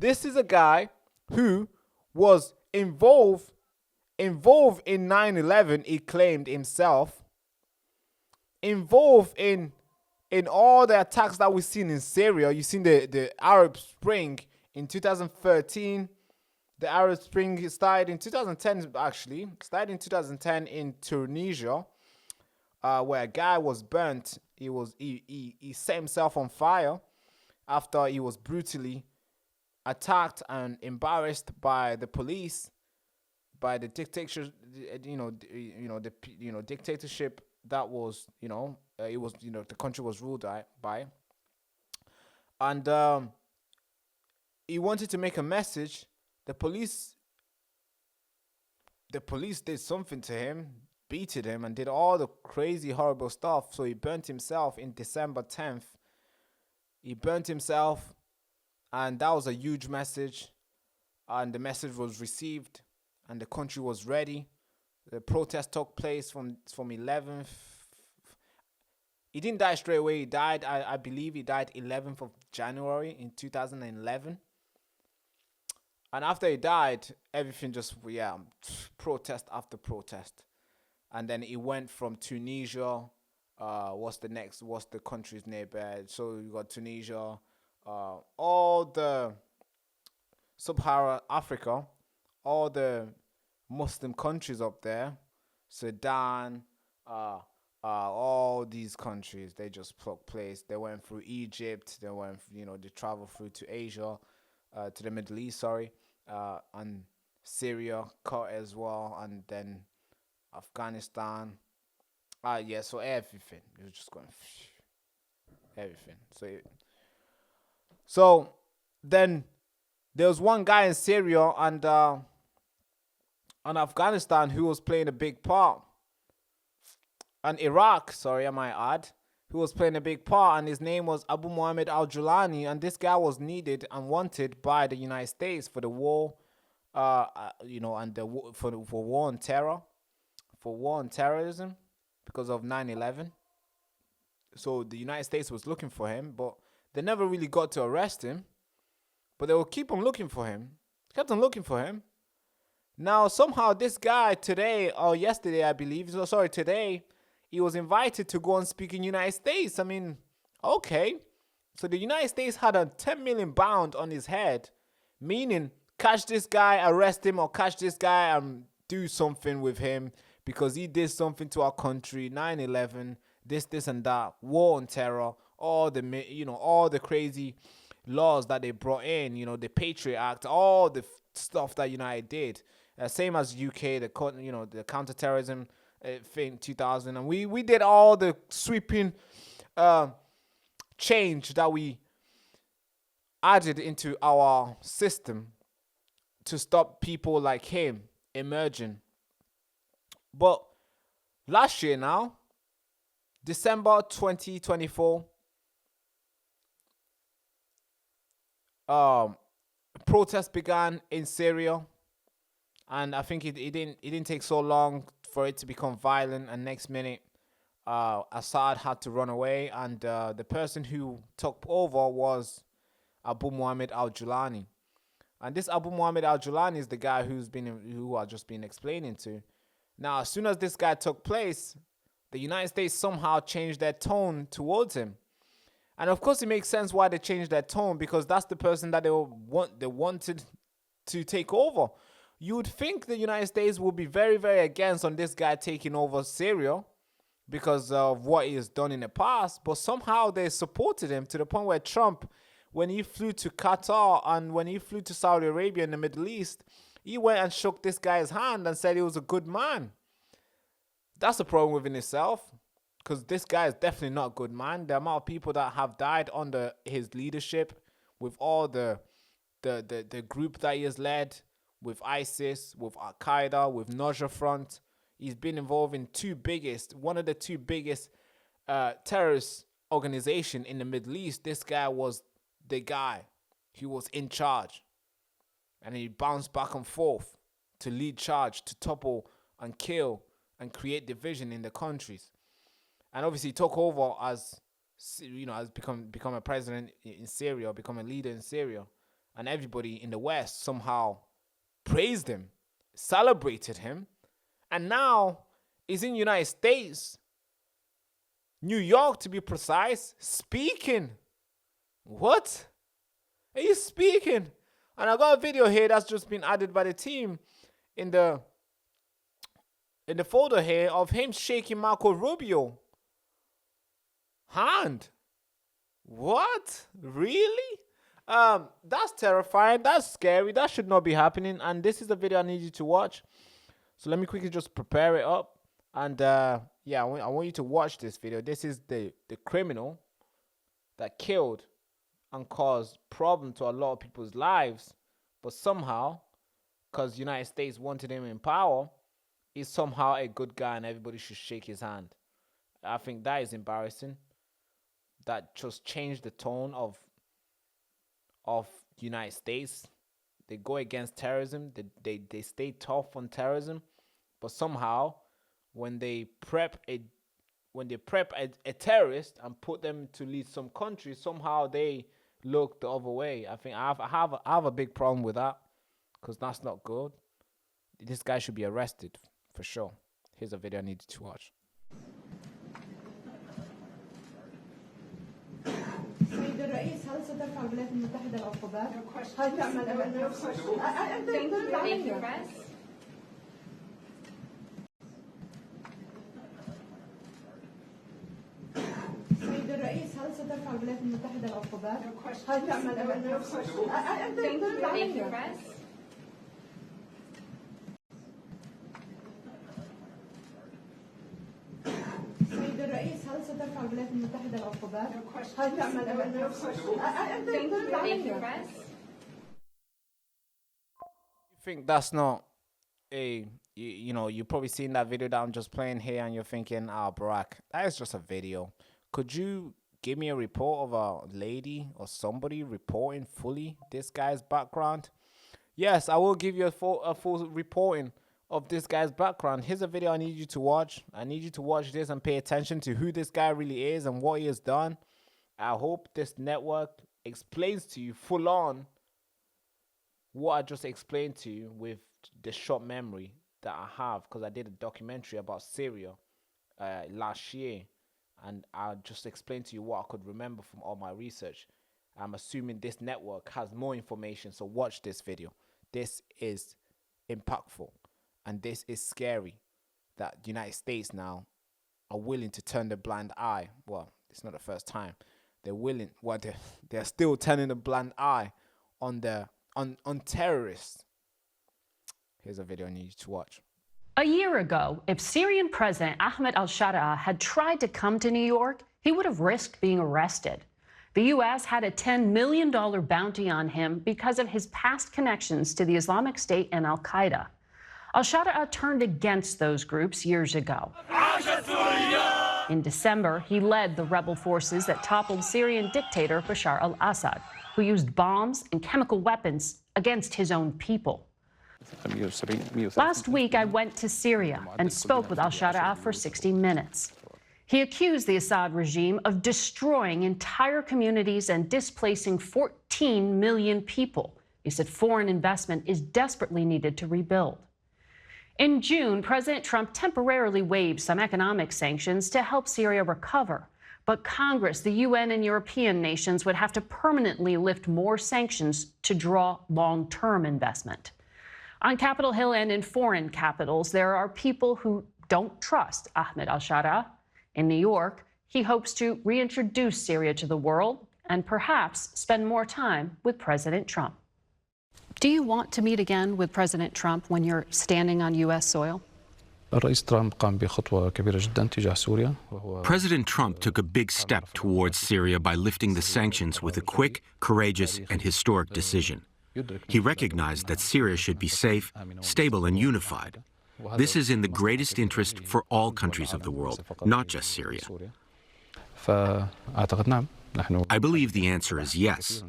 This is a guy who was involved in 9/11. He claimed himself involved in all the attacks that we've seen in Syria. You've seen the Arab Spring in 2013. The Arab Spring started in 2010, actually. Started in 2010 in Tunisia, where a guy was burnt. He set himself on fire after he was brutally attacked and embarrassed by the police, by the dictatorship, dictatorship that was, it was, the country was ruled by. And he wanted to make a message. The police did something to him, beated him, and did all the crazy, horrible stuff. So he burnt himself in December 10th. He burnt himself, and that was a huge message. And the message was received, and the country was ready. The protest took place from 11th. He didn't die straight away. He died, I believe he died 11th of January in 2011. And after he died, everything just, protest after protest. And then he went from Tunisia. What's the countries nearby? So you got Tunisia, all the Sub-Saharan Africa, all the Muslim countries up there, Sudan, all these countries, they just took place. They went through Egypt. They went, they traveled through to Asia, to the Middle East, and Syria cut as well, and then Afghanistan. So everything. It was just going everything. So then there was one guy in Syria and Afghanistan who was playing a big part. And Iraq, I might add, who was playing a big part, and his name was Abu Muhammad al-Jolani, and this guy was needed and wanted by the United States for the war, and for war on terror, for war on terrorism, because of 9/11. So the United States was looking for him, but they never really got to arrest him. But they will keep on looking for him, kept on looking for him. Now somehow this guy today, or yesterday I believe, today, he was invited to go and speak in the United States. I mean, okay. So the United States had a 10 million bound on his head, meaning catch this guy, arrest him, or catch this guy and do something with him because he did something to our country, 9/11, this and that, war on terror, all the crazy laws that they brought in, the Patriot Act, all the stuff that United did. Same as UK, the counterterrorism thing 2000, and we did all the sweeping change that we added into our system to stop people like him emerging. But last year now, December 2024, protests began in Syria, and I think it didn't take so long for it to become violent. And next minute, Assad had to run away, and the person who took over was Abu Muhammad al-Jolani. And this Abu Muhammad al-Jolani is the guy who I've just been explaining to. Now, as soon as this guy took place, the United States somehow changed their tone towards him. And of course, it makes sense why they changed their tone, because that's the person that they wanted to take over. You would think the United States would be very, very against on this guy taking over Syria because of what he has done in the past, but somehow they supported him to the point where Trump, when he flew to Qatar and when he flew to Saudi Arabia in the Middle East, he went and shook this guy's hand and said he was a good man. That's a problem within itself, because this guy is definitely not a good man. The amount of people that have died under his leadership, with all the group that he has led, with ISIS, with Al Qaeda, with Nusra Front, he's been involved in one of the two biggest terrorist organization in the Middle East. This guy was the guy. He was in charge, and he bounced back and forth to lead charge, to topple and kill and create division in the countries. And obviously he took over as become a president in Syria, become a leader in Syria. and everybody in the West somehow praised him, celebrated him, and now he's in the United States, New York to be precise, speaking. What? Are you speaking? And I got a video here that's just been added by the team in the folder here of him shaking Marco Rubio hand. What? Really? That's terrifying. That's scary. That should not be happening. And this is the video I need you to watch. So let me quickly just prepare it up. And yeah, I want you to watch this video. This is the criminal that killed and caused problem to a lot of people's lives. But somehow, because the United States wanted him in power, he's somehow a good guy and everybody should shake his hand. I think that is embarrassing. That just changed the tone of the United States. They go against terrorism. They stay tough on terrorism, but somehow when they prep a terrorist and put them to lead some country, somehow they look the other way. I think I have a big problem with that, because that's not good. This guy should be arrested for sure. Here's a video I needed to watch. سيد الرئيس، هل سترفع الولايات المتحدة العقوبات؟ هل تعمل سيد الرئيس، هل سترفع الولايات المتحدة العقوبات؟ هل تعمل سيد الرئيس، هل سترفع الولايات المتحدة العقوبات؟ هل تعمل You think that's not you know, you've probably seen that video that I'm just playing here and you're thinking, Barack, that is just a video. Could you give me a report of a lady or somebody reporting fully this guy's background? Yes, I will give you a full reporting of this guy's background. Here's a video I need you to watch. I need you to watch this and pay attention to who this guy really is and what he has done. I hope this network explains to you full on what I just explained to you with the short memory that I have, because I did a documentary about Syria last year, and I just explained to you what I could remember from all my research. I'm assuming this network has more information, so watch this video. This is impactful, and this is scary, that the United States now are willing to turn the blind eye. Well, it's not the first time. They're willing, well, they're still turning a blind eye on terrorists. Here's a video I need you to watch. A year ago, if Syrian President Ahmed al-Sharaa had tried to come to New York, he would have risked being arrested. The U.S. had a $10 million bounty on him because of his past connections to the Islamic State and al-Qaeda. Al-Sharaa turned against those groups years ago. In December, he led the rebel forces that toppled Syrian dictator Bashar al-Assad, who used bombs and chemical weapons against his own people. Last week, I went to Syria and spoke with al-Sharaa for 60 minutes. He accused the Assad regime of destroying entire communities and displacing 14 million people. He said foreign investment is desperately needed to rebuild. In June, President Trump temporarily waived some economic sanctions to help Syria recover. But Congress, the UN, and European nations would have to permanently lift more sanctions to draw long-term investment. On Capitol Hill and in foreign capitals, there are people who don't trust Ahmed al-Sharaa. In New York, he hopes to reintroduce Syria to the world and perhaps spend more time with President Trump. Do you want to meet again with President Trump when you're standing on U.S. soil? President Trump took a big step towards Syria by lifting the sanctions with a quick, courageous, and historic decision. He recognized that Syria should be safe, stable, and unified. This is in the greatest interest for all countries of the world, not just Syria. I believe the answer is yes.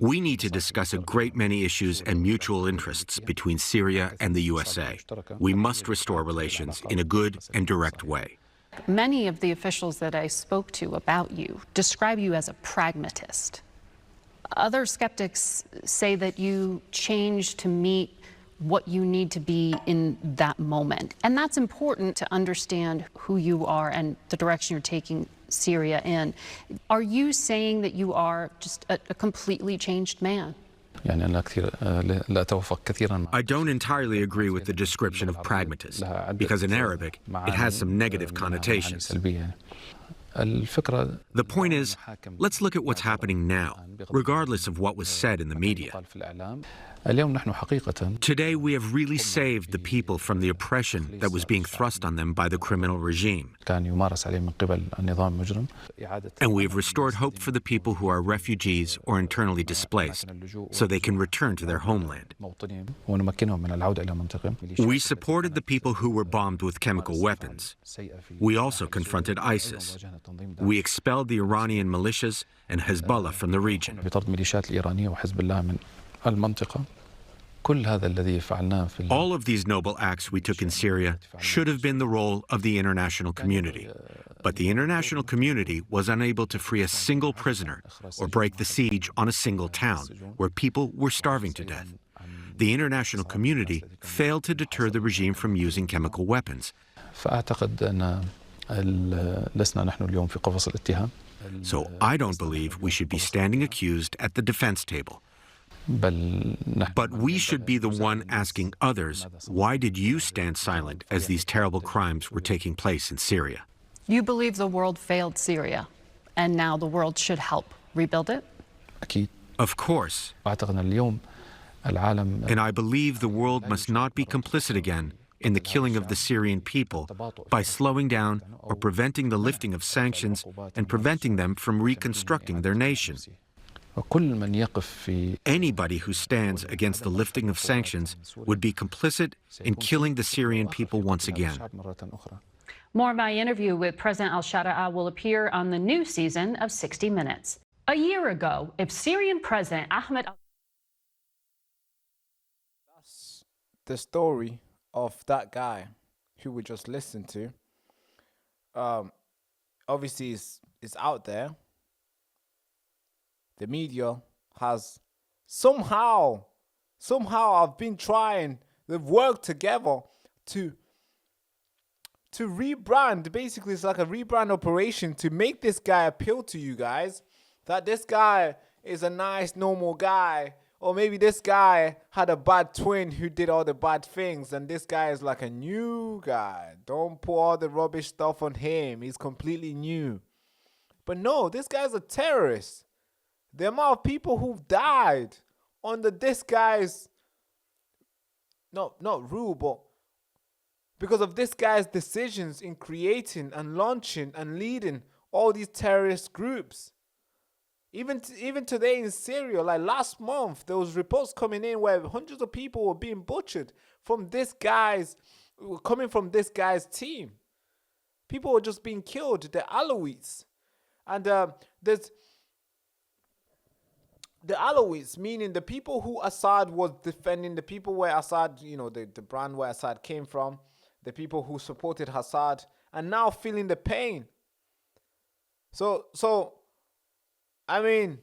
We need to discuss a great many issues and mutual interests between Syria and the USA. We must restore relations in a good and direct way. Many of the officials that I spoke to about you describe you as a pragmatist. Other skeptics say that you change to meet what you need to be in that moment. And that's important to understand who you are and the direction you're taking Syria in. Are you saying that you are just a completely changed man? I don't entirely agree with the description of pragmatist, because in Arabic, it has some negative connotations. The point is, let's look at what's happening now, regardless of what was said in the media. Today, we have really saved the people from the oppression that was being thrust on them by the criminal regime. And we have restored hope for the people who are refugees or internally displaced, so they can return to their homeland. We supported the people who were bombed with chemical weapons. We also confronted ISIS. We expelled the Iranian militias and Hezbollah from the region. All of these noble acts we took in Syria should have been the role of the international community. But the international community was unable to free a single prisoner or break the siege on a single town where people were starving to death. The international community failed to deter the regime from using chemical weapons. So I don't believe we should be standing accused at the defense table. But we should be the one asking others, why did you stand silent as these terrible crimes were taking place in Syria? You believe the world failed Syria, and now the world should help rebuild it? Of course. And I believe the world must not be complicit again in the killing of the Syrian people by slowing down or preventing the lifting of sanctions and preventing them from reconstructing their nation. Anybody who stands against the lifting of sanctions would be complicit in killing the Syrian people once again. More of my interview with President al-Sharaa will appear on the new season of 60 Minutes. A year ago, if Syrian President Ahmed That's the story of that guy who we just listened to. Obviously, it's out there. The media has somehow I've been trying, they've worked together to rebrand. Basically, it's like a rebrand operation to make this guy appeal to you guys, that this guy is a nice, normal guy, or maybe this guy had a bad twin who did all the bad things, and this guy is like a new guy. Don't put all the rubbish stuff on him. He's completely new. But no, this guy's a terrorist. The amount of people who've died under this guy's, not rule, but because of this guy's decisions in creating and launching and leading all these terrorist groups. Even today in Syria, like last month, there was reports coming in where hundreds of people were being butchered from coming from this guy's team. People were just being killed, the Alawites. And there's the Alawites, meaning the people who Assad was defending, the people where Assad, the brand where Assad came from, the people who supported Assad, and now feeling the pain. So, I mean,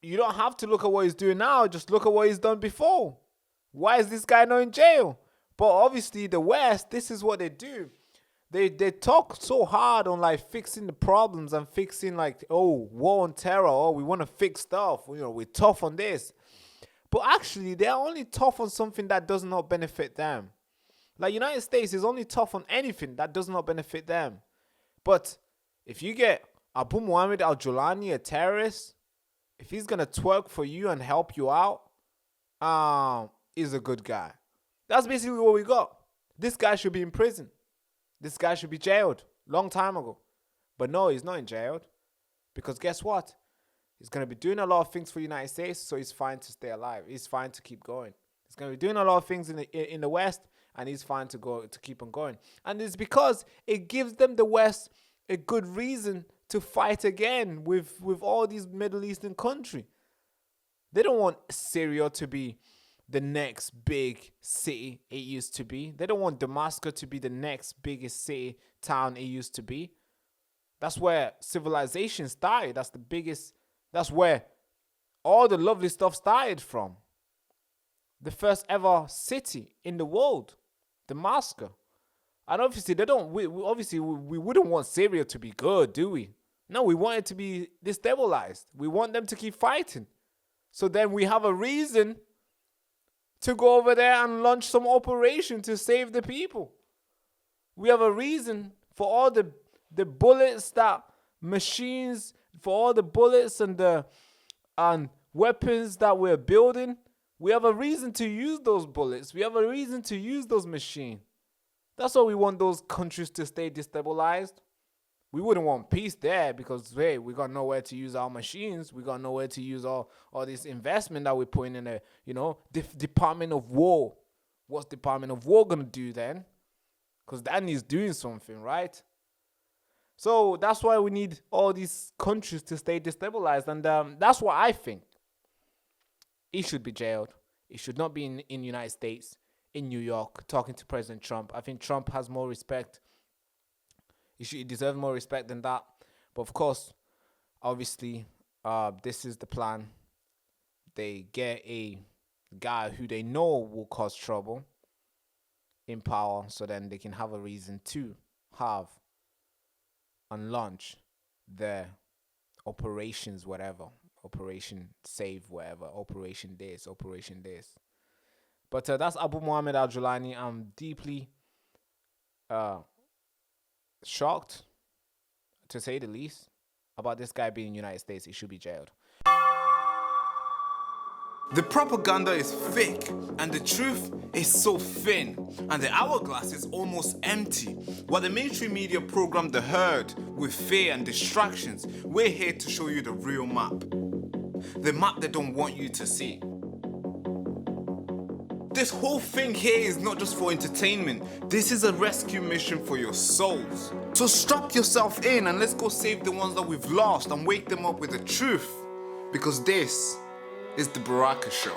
you don't have to look at what he's doing now, just look at what he's done before. Why is this guy not in jail? But obviously the West, this is what they do. They talk so hard on like fixing the problems and fixing like, oh, war on terror. Oh, we want to fix stuff. We're tough on this. But actually, they're only tough on something that does not benefit them. Like United States is only tough on anything that does not benefit them. But if you get Abu Muhammad al-Jolani, a terrorist, if he's going to twerk for you and help you out, he's a good guy. That's basically what we got. This guy should be in prison. This guy should be jailed long time ago. But no, he's not in jail. Because guess what? He's going to be doing a lot of things for the United States, so he's fine to stay alive. He's fine to keep going. He's going to be doing a lot of things in the West, and he's fine to keep on going. And it's because it gives them, the West, a good reason to fight again with all these Middle Eastern countries. They don't want Syria to be the next big city it used to be. They don't want Damascus to be the next biggest city, town it used to be. That's where civilization started. That's the biggest That's where all the lovely stuff started from. The first ever city in the world, Damascus. And obviously we wouldn't want Syria to be good, do we? No, we want it to be destabilized. We want them to keep fighting. So then we have a reason to go over there and launch some operation to save the people. We have a reason for all the bullets for all the bullets and weapons that we're building. We have a reason to use those bullets. We have a reason to use those machines. That's why we want those countries to stay destabilized. We wouldn't want peace there because, hey, we got nowhere to use our machines. We got nowhere to use all this investment that we're putting in the, Department of War. What's Department of War going to do then? Because that needs doing something, right? So that's why we need all these countries to stay destabilized. And that's what I think. He should be jailed. He should not be in the United States, in New York, talking to President Trump. I think Trump has more respect. He deserves more respect than that. But of course, obviously, this is the plan. They get a guy who they know will cause trouble in power, so then they can have a reason to have and launch their operations, whatever. Operation Save, whatever. Operation this. But that's Abu Muhammad al-Jolani. I'm deeply shocked, to say the least, about this guy being in the United States. He should be jailed. The propaganda is thick and the truth is so thin, and the hourglass is almost empty. While the mainstream media program the herd with fear and distractions, we're here to show you the real map. The map they don't want you to see. This whole thing here is not just for entertainment. This is a rescue mission for your souls. So strap yourself in and let's go save the ones that we've lost and wake them up with the truth. Because this is the Baraka Show.